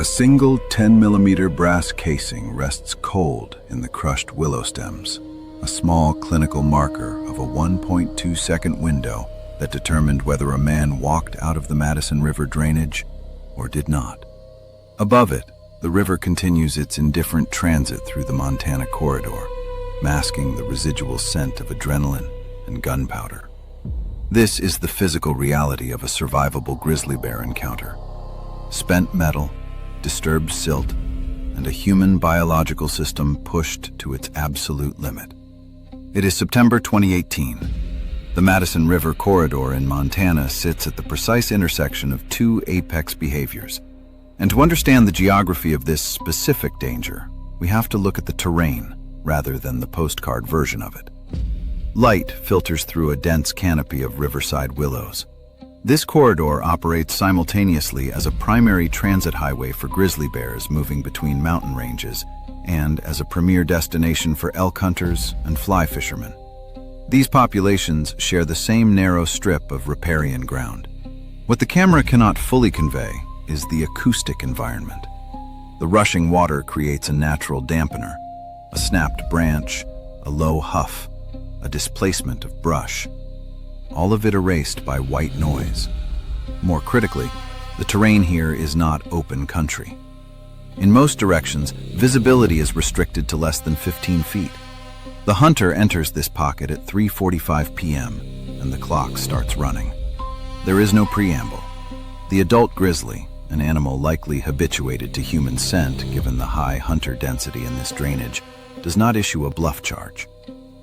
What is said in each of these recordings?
A single 10-millimeter brass casing rests cold in the crushed willow stems, a small clinical marker of a 1.2-second window that determined whether a man walked out of the Madison River drainage or did not. Above it, the river continues its indifferent transit through the Montana corridor, masking the residual scent of adrenaline and gunpowder. This is the physical reality of a survivable grizzly bear encounter. Spent metal, disturbed silt, and a human biological system pushed to its absolute limit. It is September 2018. The Madison River corridor in Montana sits at the precise intersection of two apex behaviors. And to understand the geography of this specific danger, we have to look at the terrain rather than the postcard version of it. Light filters through a dense canopy of riverside willows. This corridor operates simultaneously as a primary transit highway for grizzly bears moving between mountain ranges and as a premier destination for elk hunters and fly fishermen. These populations share the same narrow strip of riparian ground. What the camera cannot fully convey is the acoustic environment. The rushing water creates a natural dampener, a snapped branch, a low huff, a displacement of brush, all of it erased by white noise. More critically, the terrain here is not open country. In most directions, visibility is restricted to less than 15 feet. The hunter enters this pocket at 3:45 p.m. and the clock starts running. There is no preamble. The adult grizzly, an animal likely habituated to human scent given the high hunter density in this drainage, does not issue a bluff charge.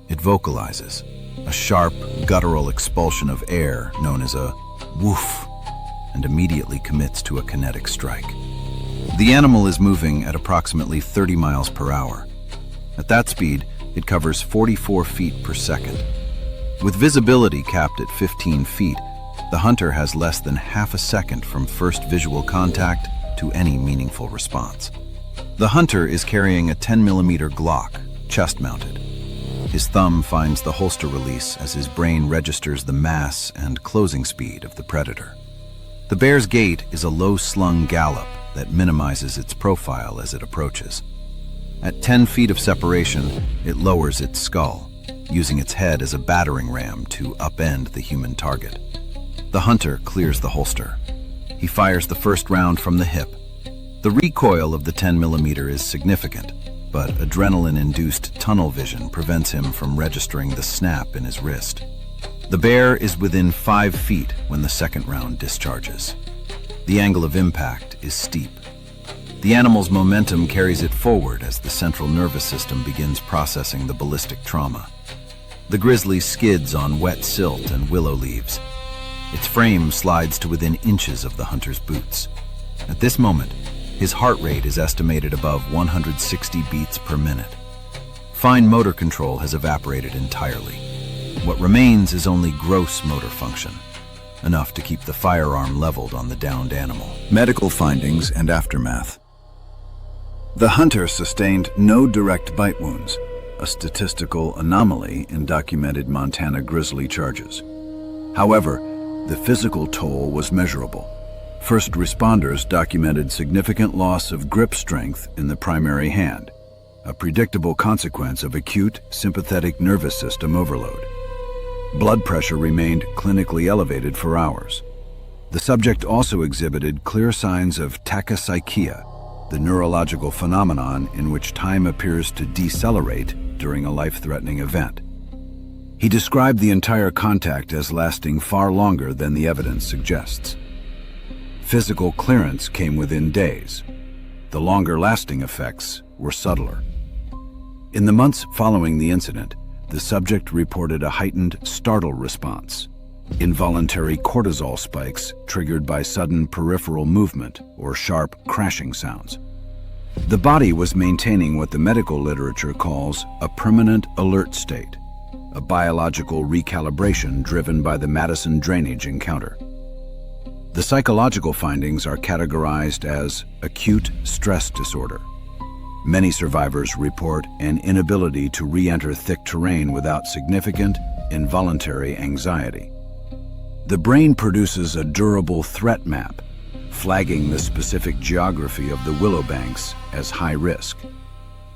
It vocalizes, a sharp, guttural expulsion of air known as a woof, and immediately commits to a kinetic strike. The animal is moving at approximately 30 miles per hour. At that speed, it covers 44 feet per second. With visibility capped at 15 feet, the hunter has less than half a second from first visual contact to any meaningful response. The hunter is carrying a 10-millimeter Glock, chest-mounted. His thumb finds the holster release as his brain registers the mass and closing speed of the predator. The bear's gait is a low-slung gallop that minimizes its profile as it approaches. At 10 feet of separation, it lowers its skull, using its head as a battering ram to upend the human target. The hunter clears the holster. He fires the first round from the hip. The recoil of the 10-millimeter is significant, but adrenaline-induced tunnel vision prevents him from registering the snap in his wrist. The bear is within 5 feet when the second round discharges. The angle of impact is steep. The animal's momentum carries it forward as the central nervous system begins processing the ballistic trauma. The grizzly skids on wet silt and willow leaves. Its frame slides to within inches of the hunter's boots. At this moment, his heart rate is estimated above 160 beats per minute. Fine motor control has evaporated entirely. What remains is only gross motor function, enough to keep the firearm leveled on the downed animal. Medical findings and aftermath. The hunter sustained no direct bite wounds, a statistical anomaly in documented Montana grizzly charges. However, the physical toll was measurable. First responders documented significant loss of grip strength in the primary hand, a predictable consequence of acute sympathetic nervous system overload. Blood pressure remained clinically elevated for hours. The subject also exhibited clear signs of tachypsychia, the neurological phenomenon in which time appears to decelerate during a life-threatening event. He described the entire contact as lasting far longer than the evidence suggests. Physical clearance came within days. The longer-lasting effects were subtler. In the months following the incident, the subject reported a heightened startle response, involuntary cortisol spikes triggered by sudden peripheral movement or sharp crashing sounds. The body was maintaining what the medical literature calls a permanent alert state, a biological recalibration driven by the Madison drainage encounter. The psychological findings are categorized as acute stress disorder. Many survivors report an inability to re-enter thick terrain without significant, involuntary anxiety. The brain produces a durable threat map, flagging the specific geography of the willow banks as high risk.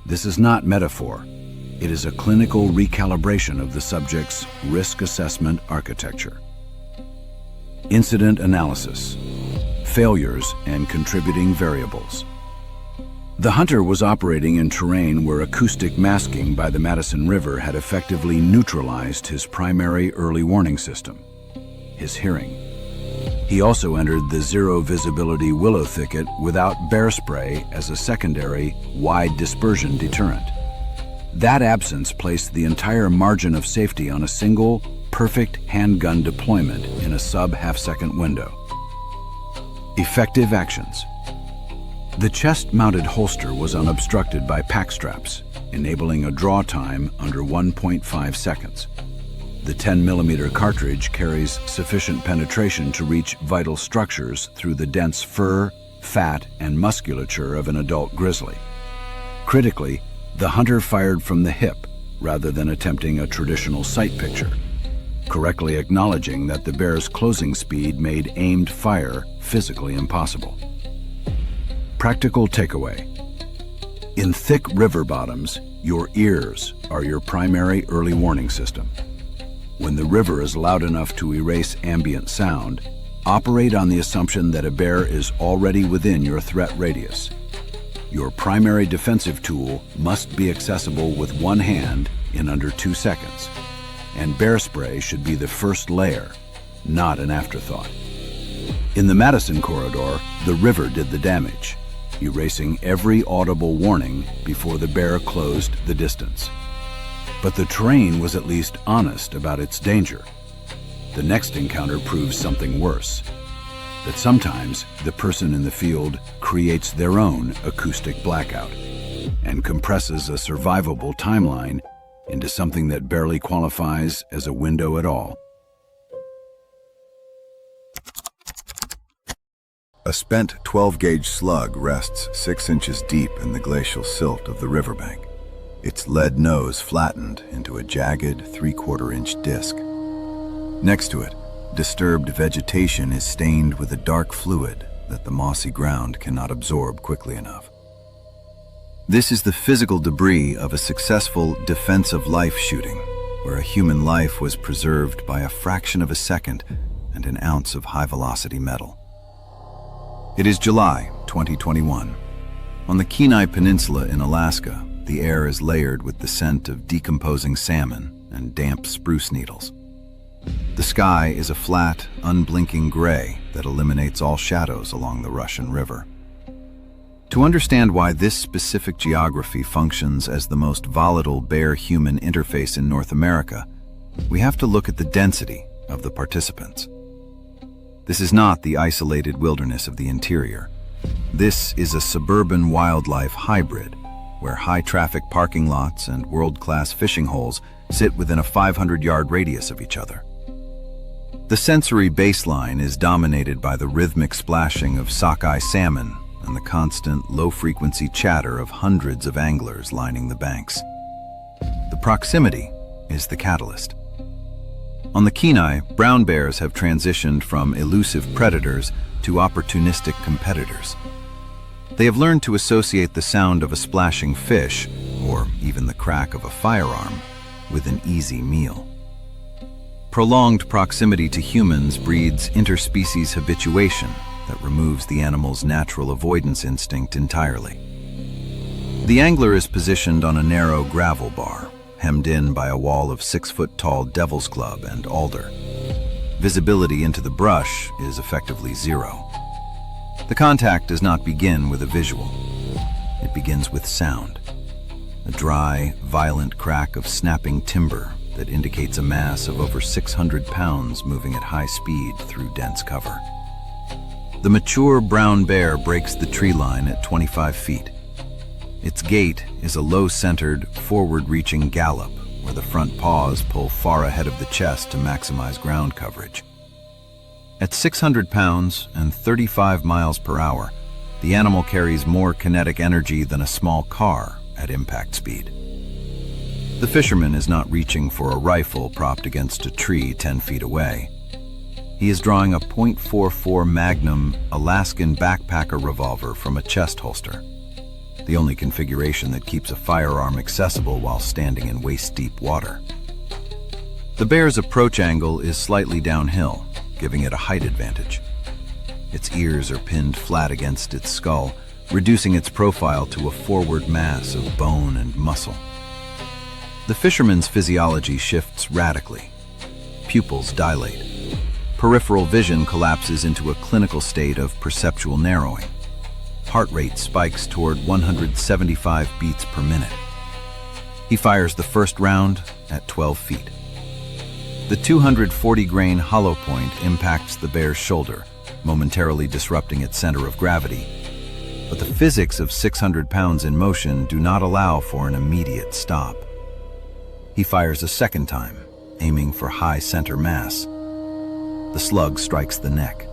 This is not metaphor. It is a clinical recalibration of the subject's risk assessment architecture. Incident analysis, failures and contributing variables. The hunter was operating in terrain where acoustic masking by the Madison River had effectively neutralized his primary early warning system, his hearing. He also entered the zero-visibility willow thicket without bear spray as a secondary, wide dispersion deterrent. That absence placed the entire margin of safety on a single, perfect handgun deployment in a sub-half-second window. Effective actions. The chest-mounted holster was unobstructed by pack straps, enabling a draw time under 1.5 seconds. The 10mm cartridge carries sufficient penetration to reach vital structures through the dense fur, fat, and musculature of an adult grizzly. Critically, the hunter fired from the hip rather than attempting a traditional sight picture, correctly acknowledging that the bear's closing speed made aimed fire physically impossible. Practical takeaway. In thick river bottoms, your ears are your primary early warning system. When the river is loud enough to erase ambient sound, operate on the assumption that a bear is already within your threat radius. Your primary defensive tool must be accessible with one hand in under 2 seconds, and bear spray should be the first layer, not an afterthought. In the Madison corridor, the river did the damage, erasing every audible warning before the bear closed the distance. But the terrain was at least honest about its danger. The next encounter proves something worse, that sometimes the person in the field creates their own acoustic blackout and compresses a survivable timeline into something that barely qualifies as a window at all. A spent 12-gauge slug rests 6 inches deep in the glacial silt of the riverbank, its lead nose flattened into a jagged 3/4-inch disc. Next to it, disturbed vegetation is stained with a dark fluid that the mossy ground cannot absorb quickly enough. This is the physical debris of a successful defense-of-life shooting, where a human life was preserved by a fraction of a second and an ounce of high-velocity metal. It is July 2021. On the Kenai Peninsula in Alaska, the air is layered with the scent of decomposing salmon and damp spruce needles. The sky is a flat, unblinking gray that eliminates all shadows along the Russian River. To understand why this specific geography functions as the most volatile bear-human interface in North America, we have to look at the density of the participants. This is not the isolated wilderness of the interior. This is a suburban wildlife hybrid, where high-traffic parking lots and world-class fishing holes sit within a 500-yard radius of each other. The sensory baseline is dominated by the rhythmic splashing of sockeye salmon and the constant low-frequency chatter of hundreds of anglers lining the banks. The proximity is the catalyst. On the Kenai, brown bears have transitioned from elusive predators to opportunistic competitors. They have learned to associate the sound of a splashing fish, or even the crack of a firearm, with an easy meal. Prolonged proximity to humans breeds interspecies habituation that removes the animal's natural avoidance instinct entirely. The angler is positioned on a narrow gravel bar, hemmed in by a wall of 6-foot-tall devil's club and alder. Visibility into the brush is effectively zero. The contact does not begin with a visual. It begins with sound. A dry, violent crack of snapping timber that indicates a mass of over 600 pounds moving at high speed through dense cover. The mature brown bear breaks the tree line at 25 feet. Its gait is a low-centered, forward-reaching gallop where the front paws pull far ahead of the chest to maximize ground coverage. At 600 pounds and 35 miles per hour, the animal carries more kinetic energy than a small car at impact speed. The fisherman is not reaching for a rifle propped against a tree 10 feet away. He is drawing a .44 Magnum Alaskan backpacker revolver from a chest holster, the only configuration that keeps a firearm accessible while standing in waist-deep water. The bear's approach angle is slightly downhill, giving it a height advantage. Its ears are pinned flat against its skull, reducing its profile to a forward mass of bone and muscle. The fisherman's physiology shifts radically. Pupils dilate. Peripheral vision collapses into a clinical state of perceptual narrowing. Heart rate spikes toward 175 beats per minute. He fires the first round at 12 feet. The 240-grain hollow point impacts the bear's shoulder, momentarily disrupting its center of gravity. But the physics of 600 pounds in motion do not allow for an immediate stop. He fires a second time, aiming for high center mass. The slug strikes the neck.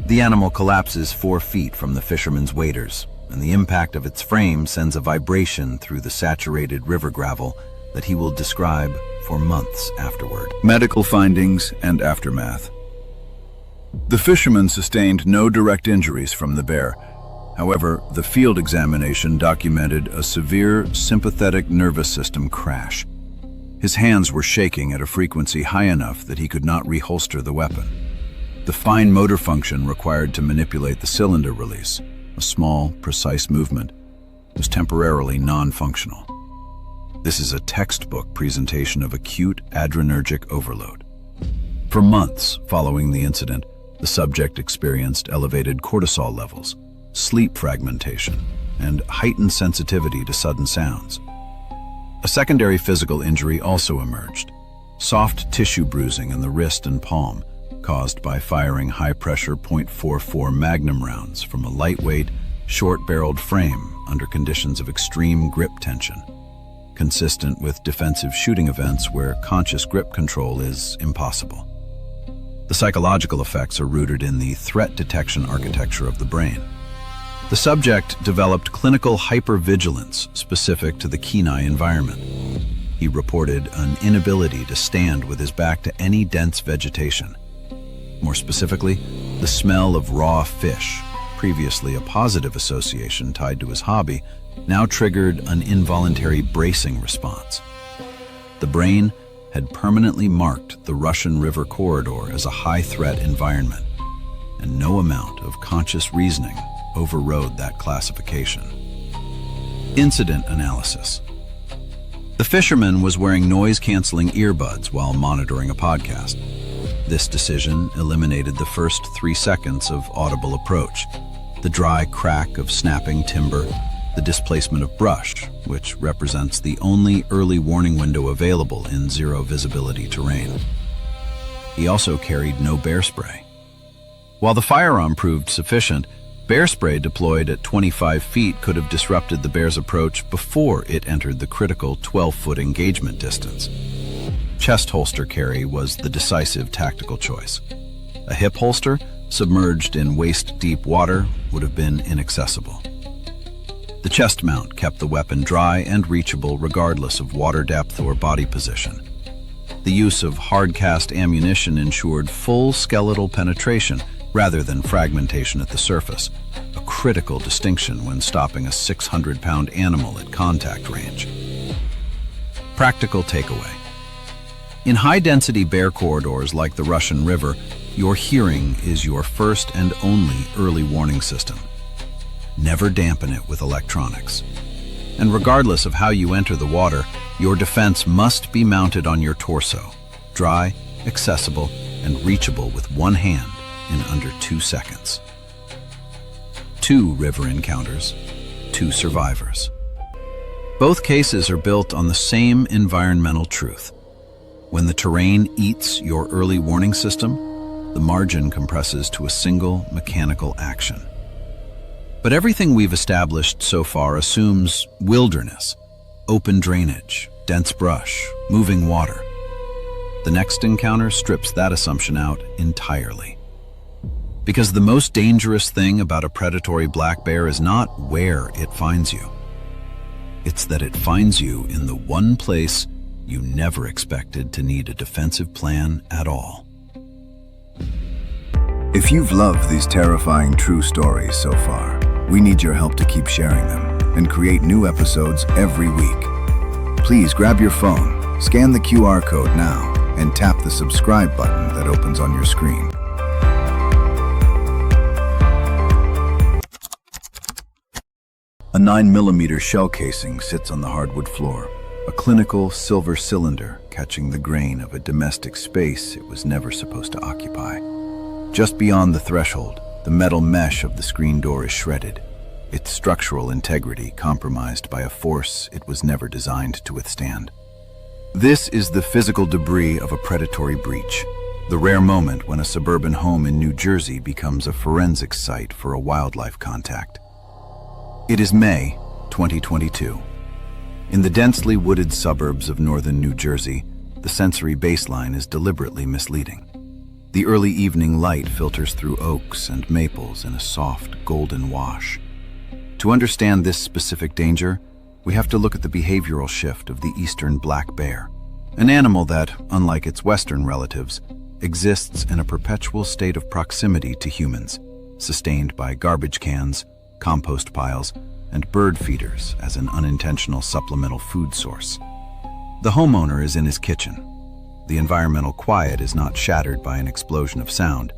The animal collapses 4 feet from the fisherman's waders, and the impact of its frame sends a vibration through the saturated river gravel that he will describe for months afterward. Medical findings and aftermath. The fisherman sustained no direct injuries from the bear. However, the field examination documented a severe sympathetic nervous system crash. His hands were shaking at a frequency high enough that he could not reholster the weapon. The fine motor function required to manipulate the cylinder release, a small, precise movement, was temporarily non-functional. This is a textbook presentation of acute adrenergic overload. For months following the incident, the subject experienced elevated cortisol levels, sleep fragmentation, and heightened sensitivity to sudden sounds. A secondary physical injury also emerged, soft tissue bruising in the wrist and palm, caused by firing high-pressure .44 Magnum rounds from a lightweight, short-barreled frame under conditions of extreme grip tension, consistent with defensive shooting events where conscious grip control is impossible. The psychological effects are rooted in the threat detection architecture of the brain. The subject developed clinical hypervigilance specific to the Kenai environment. He reported an inability to stand with his back to any dense vegetation. More specifically, the smell of raw fish, previously a positive association tied to his hobby, now triggered an involuntary bracing response. The brain had permanently marked the Russian River corridor as a high-threat environment, and no amount of conscious reasoning overrode that classification. Incident analysis. The fisherman was wearing noise-canceling earbuds while monitoring a podcast. This decision eliminated the first 3 seconds of audible approach, the dry crack of snapping timber, the displacement of brush, which represents the only early warning window available in zero-visibility terrain. He also carried no bear spray. While the firearm proved sufficient, bear spray deployed at 25 feet could have disrupted the bear's approach before it entered the critical 12-foot engagement distance. Chest holster carry was the decisive tactical choice. A hip holster, submerged in waist-deep water, would have been inaccessible. The chest mount kept the weapon dry and reachable regardless of water depth or body position. The use of hard-cast ammunition ensured full skeletal penetration rather than fragmentation at the surface, a critical distinction when stopping a 600-pound animal at contact range. Practical takeaway. In high-density bear corridors like the Russian River, your hearing is your first and only early warning system. Never dampen it with electronics. And regardless of how you enter the water, your defense must be mounted on your torso, dry, accessible, and reachable with one hand in under 2 seconds. 2 river encounters, 2 survivors. Both cases are built on the same environmental truth. When the terrain eats your early warning system, the margin compresses to a single mechanical action. But everything we've established so far assumes wilderness, open drainage, dense brush, moving water. The next encounter strips that assumption out entirely. Because the most dangerous thing about a predatory black bear is not where it finds you. It's that it finds you in the one place you never expected to need a defensive plan at all. If you've loved these terrifying true stories so far, we need your help to keep sharing them and create new episodes every week. Please grab your phone, scan the QR code now, and tap the subscribe button that opens on your screen. A 9mm shell casing sits on the hardwood floor, a clinical silver cylinder catching the grain of a domestic space it was never supposed to occupy. Just beyond the threshold, the metal mesh of the screen door is shredded, its structural integrity compromised by a force it was never designed to withstand. This is the physical debris of a predatory breach, the rare moment when a suburban home in New Jersey becomes a forensic site for a wildlife contact. It is May 2022. In the densely wooded suburbs of northern New Jersey, the sensory baseline is deliberately misleading. The early evening light filters through oaks and maples in a soft, golden wash. To understand this specific danger, we have to look at the behavioral shift of the eastern black bear, an animal that, unlike its western relatives, exists in a perpetual state of proximity to humans, sustained by garbage cans, compost piles, and bird feeders as an unintentional supplemental food source. The homeowner is in his kitchen. The environmental quiet is not shattered by an explosion of sound.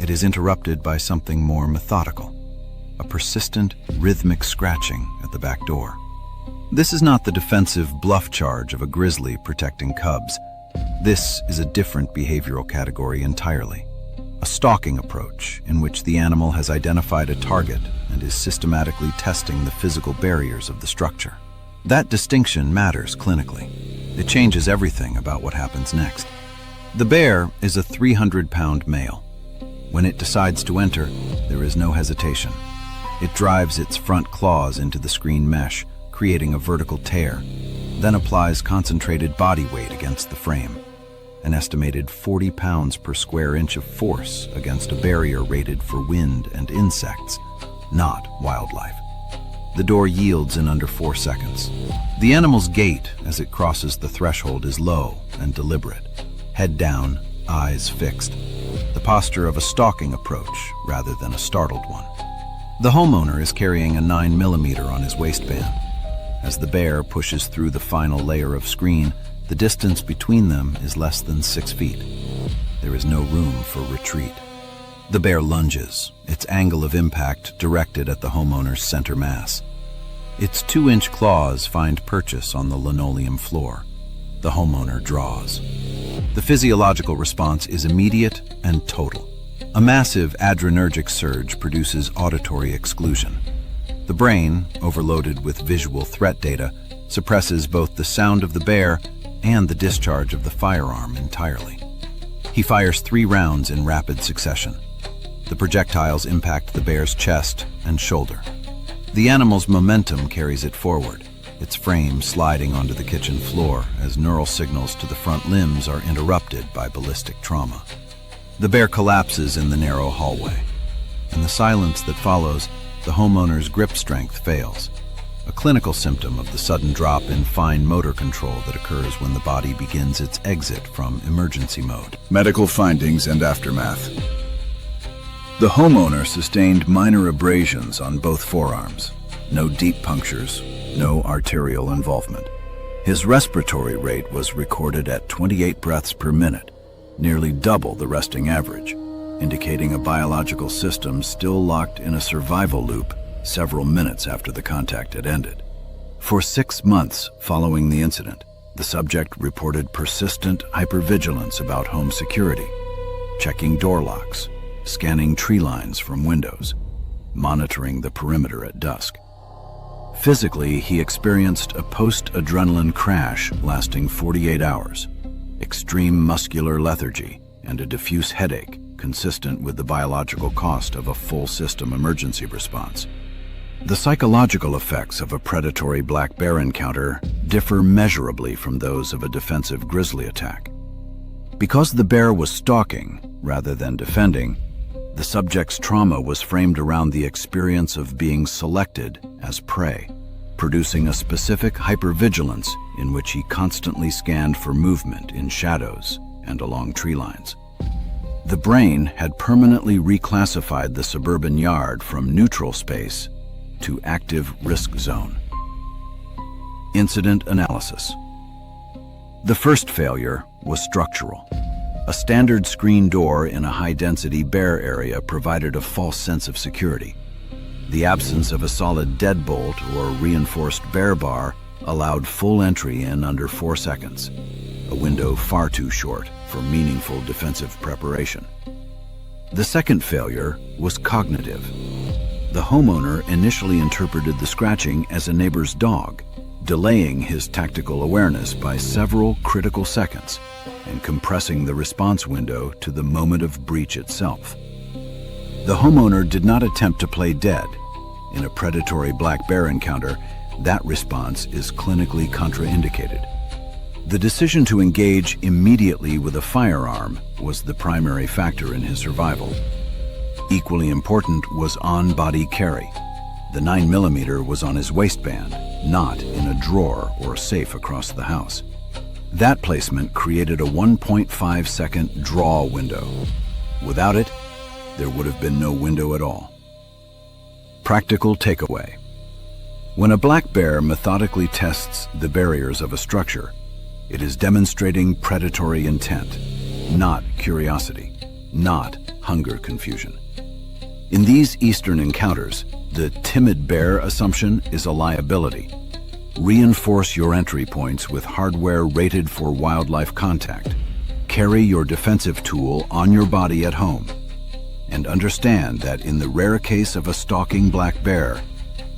It is interrupted by something more methodical, a persistent, rhythmic scratching at the back door. This is not the defensive bluff charge of a grizzly protecting cubs. This is a different behavioral category entirely. A stalking approach in which the animal has identified a target and is systematically testing the physical barriers of the structure. That distinction matters clinically. It changes everything about what happens next. The bear is a 300-pound male. When it decides to enter, there is no hesitation. It drives its front claws into the screen mesh, creating a vertical tear, then applies concentrated body weight against the frame, an estimated 40 pounds per square inch of force against a barrier rated for wind and insects, not wildlife. The door yields in under 4 seconds. The animal's gait as it crosses the threshold is low and deliberate, head down, eyes fixed, the posture of a stalking approach rather than a startled one. The homeowner is carrying a 9mm on his waistband. As the bear pushes through the final layer of screen, the distance between them is less than 6 feet. There is no room for retreat. The bear lunges, its angle of impact directed at the homeowner's center mass. Its 2-inch claws find purchase on the linoleum floor. The homeowner draws. The physiological response is immediate and total. A massive adrenergic surge produces auditory exclusion. The brain, overloaded with visual threat data, suppresses both the sound of the bear and the discharge of the firearm entirely. He fires 3 rounds in rapid succession. The projectiles impact the bear's chest and shoulder. The animal's momentum carries it forward, its frame sliding onto the kitchen floor as neural signals to the front limbs are interrupted by ballistic trauma. The bear collapses in the narrow hallway. In the silence that follows, the homeowner's grip strength fails, a clinical symptom of the sudden drop in fine motor control that occurs when the body begins its exit from emergency mode. Medical findings and aftermath. The homeowner sustained minor abrasions on both forearms. No deep punctures, no arterial involvement. His respiratory rate was recorded at 28 breaths per minute, nearly double the resting average, indicating a biological system still locked in a survival loop several minutes after the contact had ended. For 6 months following the incident, the subject reported persistent hypervigilance about home security, checking door locks, scanning tree lines from windows, monitoring the perimeter at dusk. Physically, he experienced a post-adrenaline crash lasting 48 hours, extreme muscular lethargy, and a diffuse headache consistent with the biological cost of a full-system emergency response. The psychological effects of a predatory black bear encounter differ measurably from those of a defensive grizzly attack. Because the bear was stalking rather than defending, the subject's trauma was framed around the experience of being selected as prey, producing a specific hypervigilance in which he constantly scanned for movement in shadows and along tree lines. The brain had permanently reclassified the suburban yard from neutral space to active risk zone. Incident analysis. The first failure was structural. A standard screen door in a high-density bear area provided a false sense of security. The absence of a solid deadbolt or reinforced bear bar allowed full entry in under 4 seconds, a window far too short for meaningful defensive preparation. The second failure was cognitive. The homeowner initially interpreted the scratching as a neighbor's dog, delaying his tactical awareness by several critical seconds and compressing the response window to the moment of breach itself. The homeowner did not attempt to play dead. In a predatory black bear encounter, that response is clinically contraindicated. The decision to engage immediately with a firearm was the primary factor in his survival. Equally important was on-body carry. The 9mm was on his waistband, not in a drawer or safe across the house. That placement created a 1.5-second draw window. Without it, there would have been no window at all. Practical takeaway. When a black bear methodically tests the barriers of a structure, it is demonstrating predatory intent, not curiosity, not hunger confusion. In these eastern encounters, the timid bear assumption is a liability. Reinforce your entry points with hardware rated for wildlife contact. Carry your defensive tool on your body at home. And understand that in the rare case of a stalking black bear,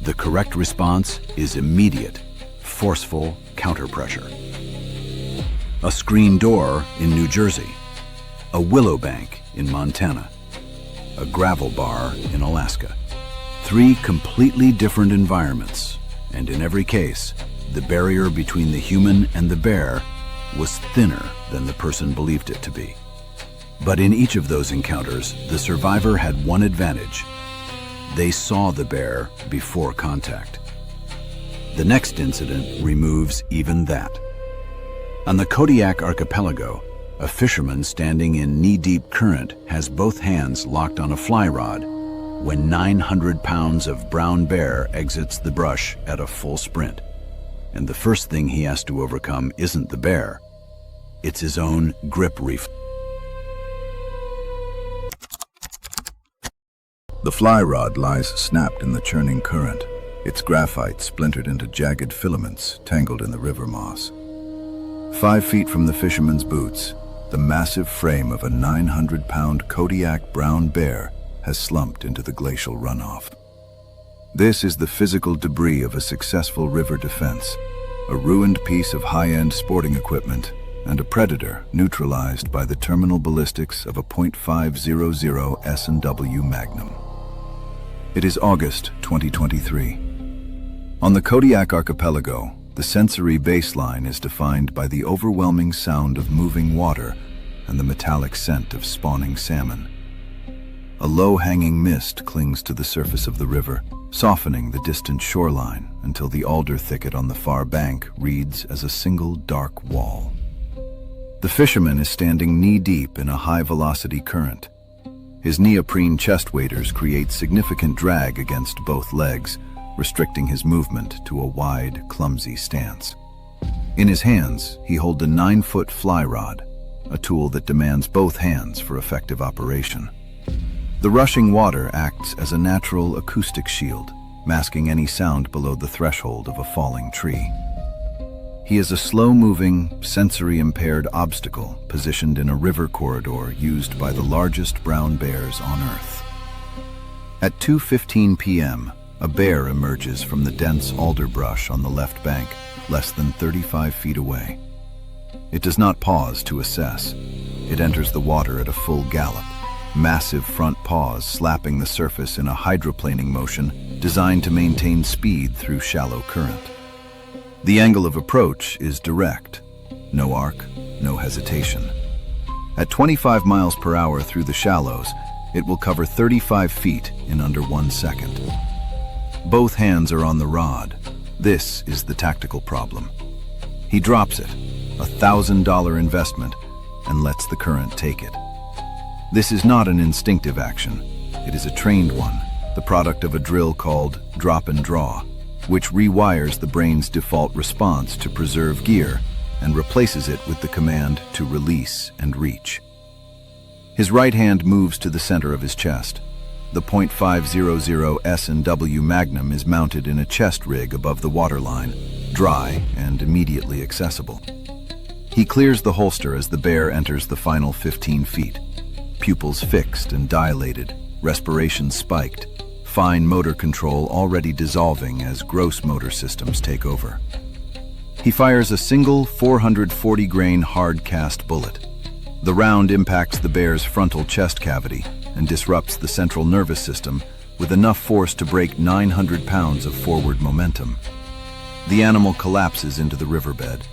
the correct response is immediate, forceful counterpressure. A screen door in New Jersey, a willow bank in Montana, a gravel bar in Alaska. 3 completely different environments, and in every case, the barrier between the human and the bear was thinner than the person believed it to be. But in each of those encounters, the survivor had one advantage. They saw the bear before contact. The next incident removes even that. On the Kodiak archipelago, a fisherman standing in knee-deep current has both hands locked on a fly rod when 900 pounds of brown bear exits the brush at a full sprint. And the first thing he has to overcome isn't the bear, it's his own grip reflex. The fly rod lies snapped in the churning current, its graphite splintered into jagged filaments tangled in the river moss. 5 feet from the fisherman's boots, the massive frame of a 900-pound Kodiak brown bear has slumped into the glacial runoff. This is the physical debris of a successful river defense, a ruined piece of high-end sporting equipment, and a predator neutralized by the terminal ballistics of a .500 S&W Magnum. It is August 2023. On the Kodiak archipelago, the sensory baseline is defined by the overwhelming sound of moving water and the metallic scent of spawning salmon. A low-hanging mist clings to the surface of the river, softening the distant shoreline until the alder thicket on the far bank reads as a single dark wall. The fisherman is standing knee-deep in a high-velocity current. His neoprene chest waders create significant drag against both legs, restricting his movement to a wide, clumsy stance. In his hands, he holds a 9-foot fly rod, a tool that demands both hands for effective operation. The rushing water acts as a natural acoustic shield, masking any sound below the threshold of a falling tree. He is a slow-moving, sensory-impaired obstacle positioned in a river corridor used by the largest brown bears on Earth. At 2:15 p.m., a bear emerges from the dense alder brush on the left bank, less than 35 feet away. It does not pause to assess. It enters the water at a full gallop, massive front paws slapping the surface in a hydroplaning motion designed to maintain speed through shallow current. The angle of approach is direct. No arc, no hesitation. At 25 miles per hour through the shallows, it will cover 35 feet in under 1 second. Both hands are on the rod. This is the tactical problem. He drops it, a $1,000 investment, and lets the current take it. This is not an instinctive action. It is a trained one, the product of a drill called drop and draw, which rewires the brain's default response to preserve gear and replaces it with the command to release and reach. His right hand moves to the center of his chest. The .500 S&W Magnum is mounted in a chest rig above the waterline, dry and immediately accessible. He clears the holster as the bear enters the final 15 feet. Pupils fixed and dilated, respiration spiked, fine motor control already dissolving as gross motor systems take over. He fires a single 440-grain hard-cast bullet. The round impacts the bear's frontal chest cavity and disrupts the central nervous system with enough force to break 900 pounds of forward momentum. The animal collapses into the riverbed.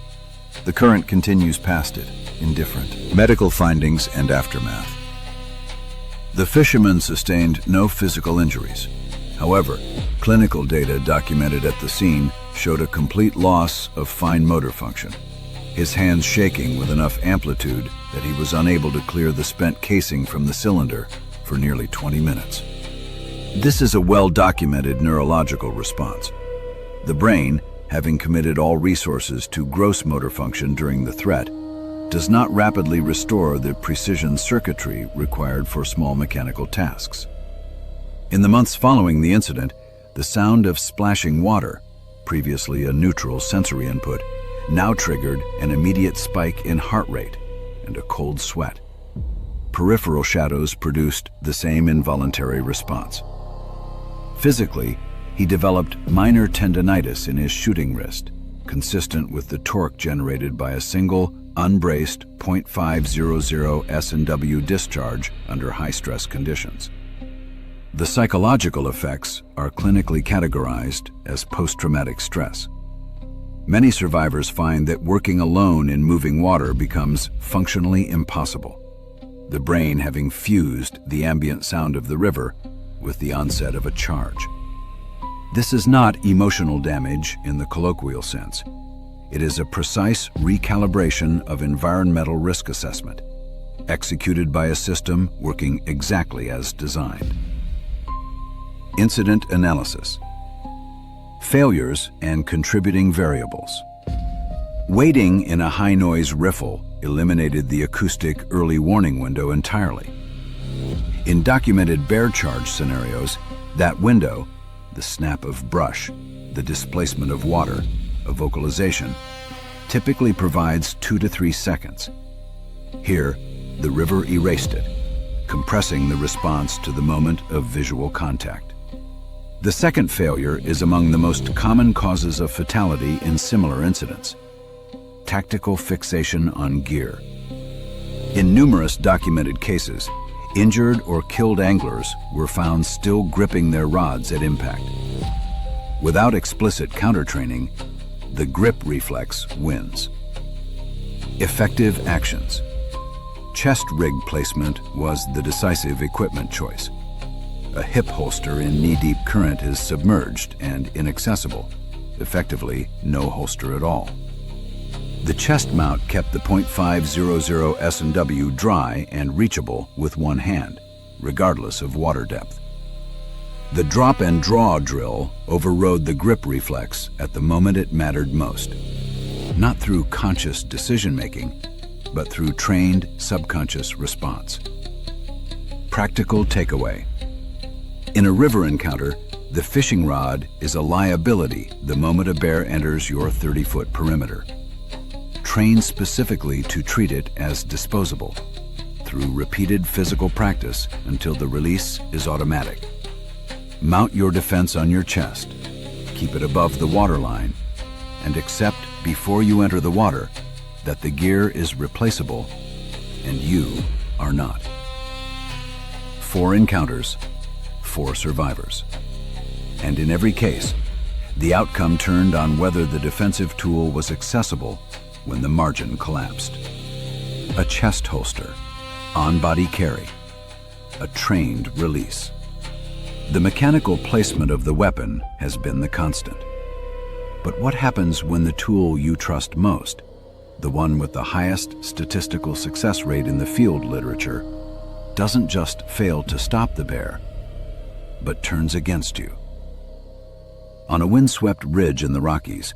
The current continues past it, indifferent. Medical findings and aftermath. The fisherman sustained no physical injuries. However, clinical data documented at the scene showed a complete loss of fine motor function, his hands shaking with enough amplitude that he was unable to clear the spent casing from the cylinder for nearly 20 minutes. This is a well-documented neurological response. The brain, having committed all resources to gross motor function during the threat, does not rapidly restore the precision circuitry required for small mechanical tasks. In the months following the incident, the sound of splashing water, previously a neutral sensory input, now triggered an immediate spike in heart rate and a cold sweat. Peripheral shadows produced the same involuntary response. Physically, he developed minor tendinitis in his shooting wrist, consistent with the torque generated by a single unbraced .500 S&W discharge under high-stress conditions. The psychological effects are clinically categorized as post-traumatic stress. Many survivors find that working alone in moving water becomes functionally impossible, the brain having fused the ambient sound of the river with the onset of a charge. This is not emotional damage in the colloquial sense. It is a precise recalibration of environmental risk assessment, executed by a system working exactly as designed. Incident analysis. Failures and contributing variables. Waiting in a high-noise riffle eliminated the acoustic early warning window entirely. In documented bear charge scenarios, that window, the snap of brush, the displacement of water, a vocalization, typically provides 2 to 3 seconds. Here, the river erased it, compressing the response to the moment of visual contact. The second failure is among the most common causes of fatality in similar incidents: tactical fixation on gear. In numerous documented cases, injured or killed anglers were found still gripping their rods at impact. Without explicit countertraining, the grip reflex wins. Effective actions. Chest rig placement was the decisive equipment choice. A hip holster in knee-deep current is submerged and inaccessible, effectively no holster at all. The chest mount kept the .500 S&W dry and reachable with one hand, regardless of water depth. The drop and draw drill overrode the grip reflex at the moment it mattered most, not through conscious decision-making, but through trained subconscious response. Practical takeaway. In a river encounter, the fishing rod is a liability the moment a bear enters your 30-foot perimeter. Train specifically to treat it as disposable, through repeated physical practice until the release is automatic. Mount your defense on your chest, keep it above the waterline, and accept before you enter the water that the gear is replaceable and you are not. 4 encounters, 4 survivors. And in every case, the outcome turned on whether the defensive tool was accessible when the margin collapsed. A chest holster, on-body carry, a trained release. The mechanical placement of the weapon has been the constant. But what happens when the tool you trust most, the one with the highest statistical success rate in the field literature, doesn't just fail to stop the bear, but turns against you. On a windswept ridge in the Rockies,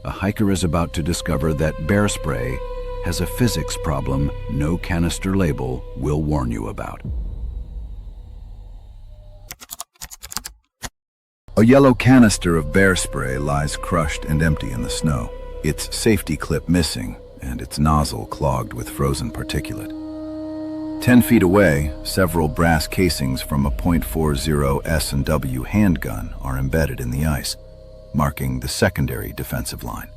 a hiker is about to discover that bear spray has a physics problem no canister label will warn you about. A yellow canister of bear spray lies crushed and empty in the snow, its safety clip missing and its nozzle clogged with frozen particulate. 10 feet away, several brass casings from a .40 S&W handgun are embedded in the ice, marking the secondary defensive line.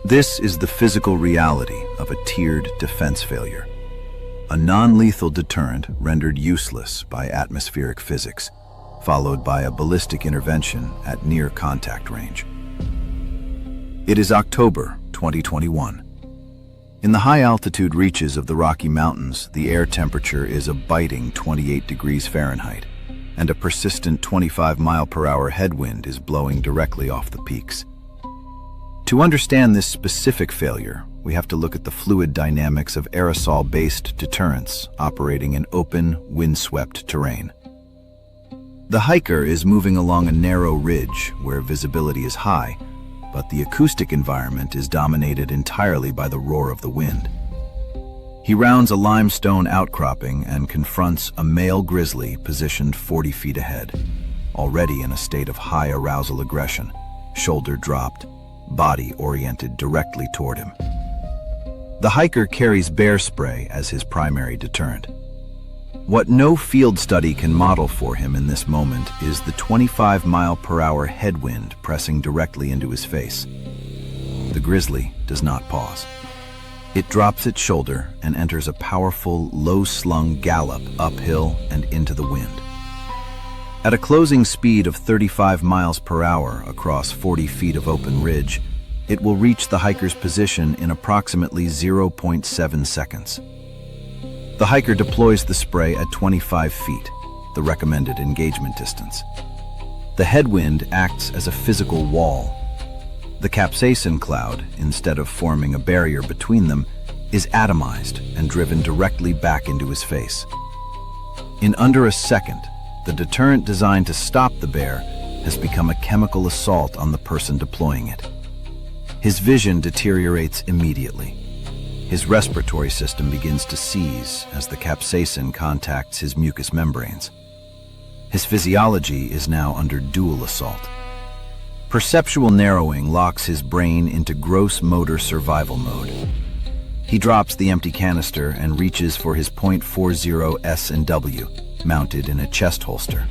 This is the physical reality of a tiered defense failure, a non-lethal deterrent rendered useless by atmospheric physics, followed by a ballistic intervention at near contact range. It is October 2021. In the high-altitude reaches of the Rocky Mountains, the air temperature is a biting 28 degrees Fahrenheit, and a persistent 25-mile-per-hour headwind is blowing directly off the peaks. To understand this specific failure, we have to look at the fluid dynamics of aerosol-based deterrents operating in open, windswept terrain. The hiker is moving along a narrow ridge where visibility is high, but the acoustic environment is dominated entirely by the roar of the wind. He rounds a limestone outcropping and confronts a male grizzly positioned 40 feet ahead, already in a state of high arousal aggression, shoulder dropped, body oriented directly toward him. The hiker carries bear spray as his primary deterrent. What no field study can model for him in this moment is the 25-mile-per-hour headwind pressing directly into his face. The grizzly does not pause. It drops its shoulder and enters a powerful, low-slung gallop uphill and into the wind. At a closing speed of 35 miles per hour across 40 feet of open ridge, it will reach the hiker's position in approximately 0.7 seconds. The hiker deploys the spray at 25 feet, the recommended engagement distance. The headwind acts as a physical wall. The capsaicin cloud, instead of forming a barrier between them, is atomized and driven directly back into his face. In under a second, the deterrent designed to stop the bear has become a chemical assault on the person deploying it. His vision deteriorates immediately. His respiratory system begins to seize as the capsaicin contacts his mucous membranes. His physiology is now under dual assault. Perceptual narrowing locks his brain into gross motor survival mode. He drops the empty canister and reaches for his .40 S&W, mounted in a chest holster,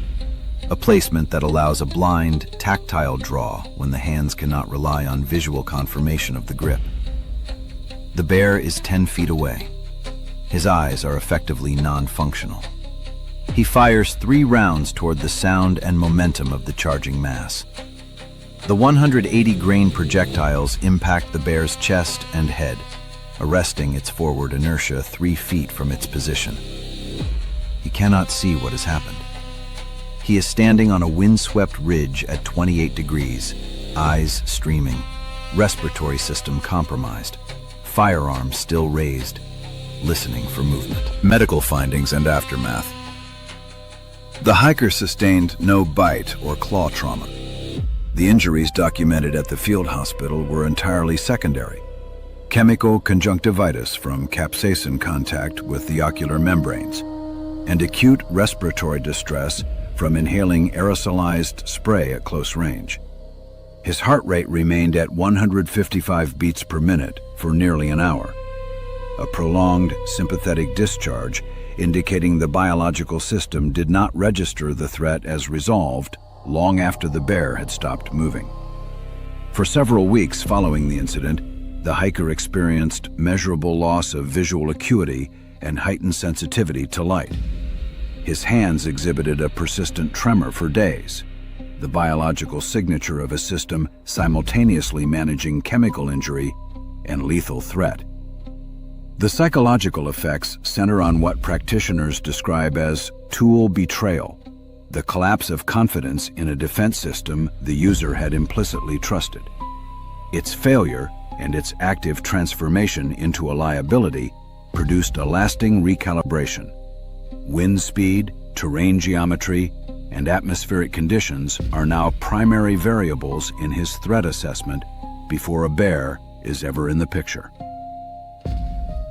a placement that allows a blind, tactile draw when the hands cannot rely on visual confirmation of the grip. The bear is 10 feet away. His eyes are effectively non-functional. He fires 3 rounds toward the sound and momentum of the charging mass. The 180-grain projectiles impact the bear's chest and head, arresting its forward inertia 3 feet from its position. He cannot see what has happened. He is standing on a windswept ridge at 28 degrees, eyes streaming, respiratory system compromised, firearm still raised, listening for movement. Medical findings and aftermath. The hiker sustained no bite or claw trauma. The injuries documented at the field hospital were entirely secondary. Chemical conjunctivitis from capsaicin contact with the ocular membranes, and acute respiratory distress from inhaling aerosolized spray at close range. His heart rate remained at 155 beats per minute for nearly an hour, a prolonged sympathetic discharge indicating the biological system did not register the threat as resolved long after the bear had stopped moving. For several weeks following the incident, the hiker experienced measurable loss of visual acuity and heightened sensitivity to light. His hands exhibited a persistent tremor for days, the biological signature of a system simultaneously managing chemical injury and lethal threat. The psychological effects center on what practitioners describe as tool betrayal, the collapse of confidence in a defense system the user had implicitly trusted. Its failure and its active transformation into a liability produced a lasting recalibration, Wind speed, terrain geometry, and atmospheric conditions are now primary variables in his threat assessment before a bear is ever in the picture.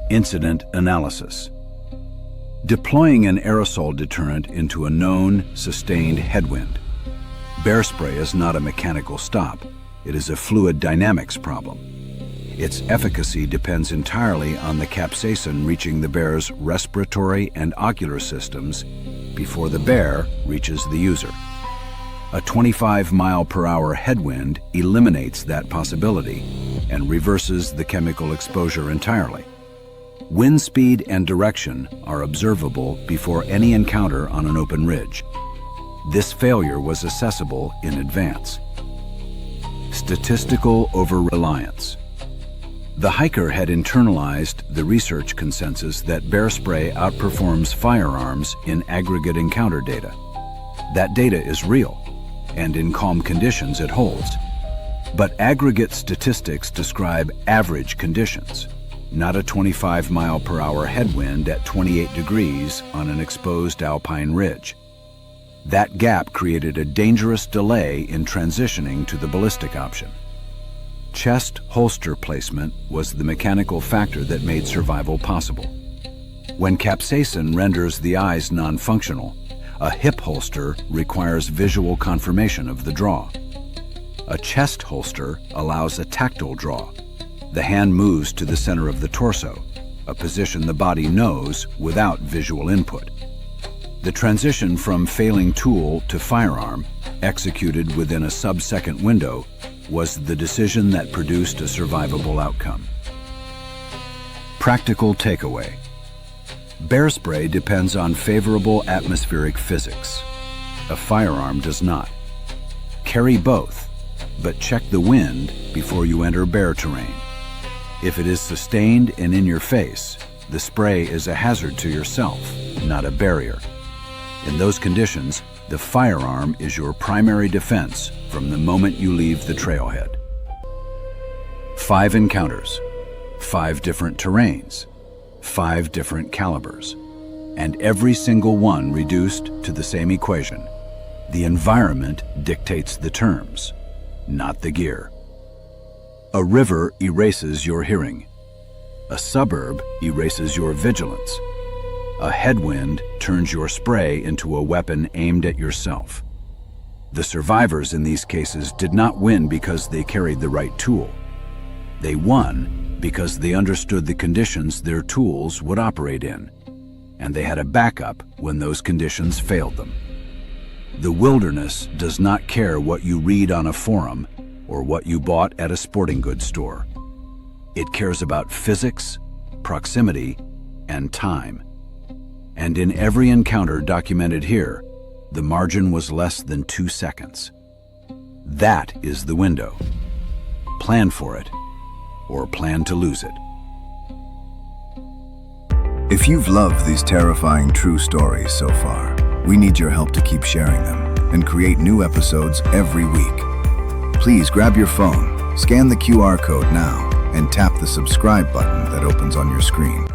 Incident analysis. Deploying an aerosol deterrent into a known, sustained headwind. Bear spray is not a mechanical stop. It is a fluid dynamics problem. Its efficacy depends entirely on the capsaicin reaching the bear's respiratory and ocular systems before the bear reaches the user. A 25-mile-per-hour headwind eliminates that possibility and reverses the chemical exposure entirely. Wind speed and direction are observable before any encounter on an open ridge. This failure was accessible in advance. Statistical over-reliance. The hiker had internalized the research consensus that bear spray outperforms firearms in aggregate encounter data. That data is real, and in calm conditions it holds. But aggregate statistics describe average conditions, not a 25-mile-per-hour headwind at 28 degrees on an exposed alpine ridge. That gap created a dangerous delay in transitioning to the ballistic option. Chest holster placement was the mechanical factor that made survival possible. When capsaicin renders the eyes non-functional, a hip holster requires visual confirmation of the draw. A chest holster allows a tactile draw. The hand moves to the center of the torso, a position the body knows without visual input. The transition from failing tool to firearm, executed within a sub-second window, was the decision that produced a survivable outcome. Practical takeaway. Bear spray depends on favorable atmospheric physics. A firearm does not. Carry both, but check the wind before you enter bear terrain. If it is sustained and in your face, the spray is a hazard to yourself, not a barrier. In those conditions, the firearm is your primary defense from the moment you leave the trailhead. 5 encounters, 5 different terrains, 5 different calibers, and every single one reduced to the same equation. The environment dictates the terms, not the gear. A river erases your hearing. A suburb erases your vigilance. A headwind turns your spray into a weapon aimed at yourself. The survivors in these cases did not win because they carried the right tool. They won because they understood the conditions their tools would operate in, and they had a backup when those conditions failed them. The wilderness does not care what you read on a forum or what you bought at a sporting goods store. It cares about physics, proximity, and time. And in every encounter documented here, the margin was less than 2 seconds. That is the window. Plan for it, or plan to lose it. If you've loved these terrifying true stories so far, we need your help to keep sharing them and create new episodes every week. Please grab your phone, scan the QR code now, and tap the subscribe button that opens on your screen.